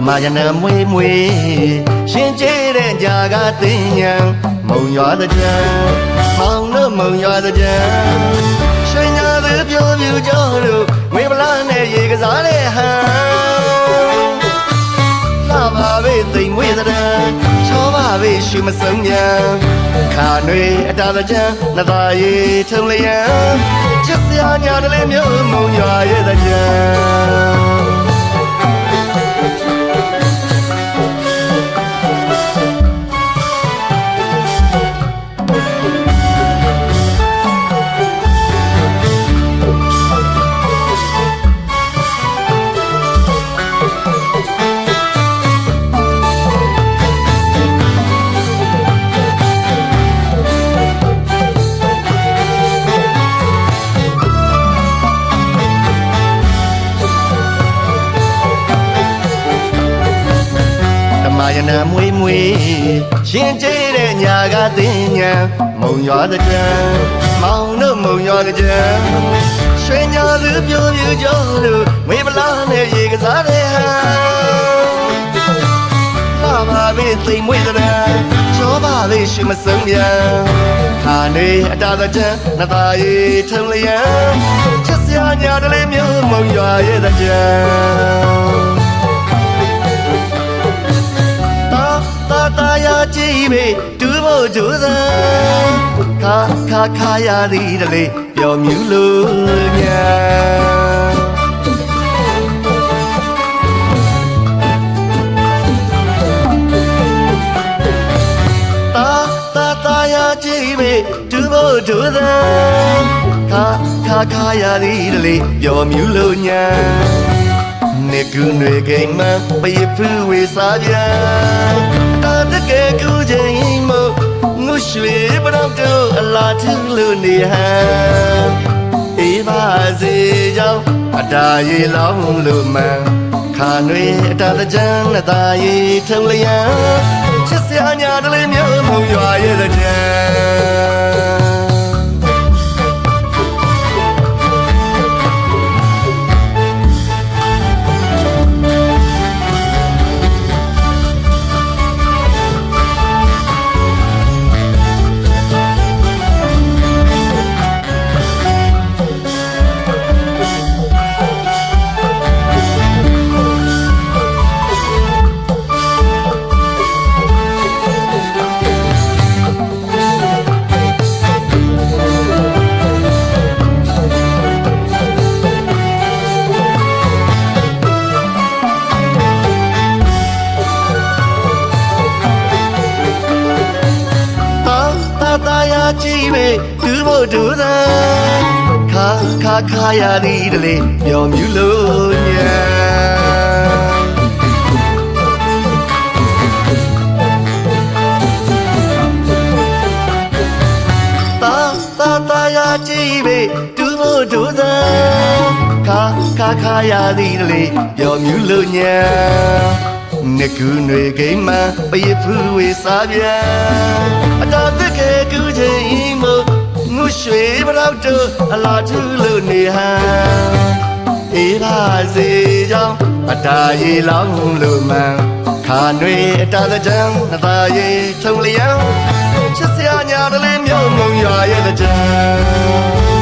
မာယနာမွေမွေရှင်ကျေးတဲ့ကြာကသိညာမုံရွာတဲ့ကြံမောင်တို့မုံရွာတဲ့ကြံရွှေညာသူပြောပြကြတို့ဝေပလာနဲ့ရေကစားတဲ့ဟန်လာပါပဲသိမ်မွေတဲ့ချောပါပဲရှူမစုံညာခါနွေအတာတဲ့ကြံနသားရီထုံလျံချစ်စရာညာတလေးမျိုးမုံရွာရဲ့တဲ့ကြံမာယနာမွေမွေရှင်ကျေးတဲ့ညာကသိညာမုံရွာတဲ့ကြံမောင်တို့မုံရွာတဲ့ကြံရွှေညာသူပြောပြကြလို့ဝေပလာနဲ့ရေကစားတဲ့ဟန်လာပါပဲသိမ်မွေတဲ့ချောပါပဲရှူမစုံပြန်ခါနေအတာတဲ့ကြံနသားရီထုံလျံချစ်စရာညာတလေးမျိုးမုံရွာရဲ့တဲ့ကြံတာယာကြည့်မေတူဖို့ဒူးသာခါရသည်တလေပျော်မြူလို့ညာတာယာကြည့်မေတူဖို့ဒူးသာခါရသည်တလေပျော်မြူလို့ညာနေကူးတွေကိမ်းမပယဖူးဝေစားပြန်တကယ်ကူးချိန်မငုရွှေပတော့တို့အလားထူးလို့နေဟန်အေးပါစေကြောင်းအတားရီလောင်းလို့မှန်ခါနွေအတားကြမ်းအတားရီထုံလျံချစ်စရာညာတလေးမျိုးမုံရွာရဲ့တဲ့ကြံတာယာကြည့်မေတူဖို့ဒူးသာခါရသည်တလေပျော်မြူလို့ညာတာယာကြည့်မေတူဖို့ဒူးသာခါရသည်တလေပျော်မြူလို့ညာနေကူးတွေကိမ်းမပယဖူးဝေစားပြန်အတားတကယ်ကူးချိန်မငုရွှေပတော့တို့အလားထူးလို့နေဟန်အေးပါစေကြောင်းအတားရီလောင်းလို့မှန်ခါနွေအတားကြံနသားရီထုံလျံချစ်စရာညာတလေးမျိုးမုံရွာရဲ့ကြံ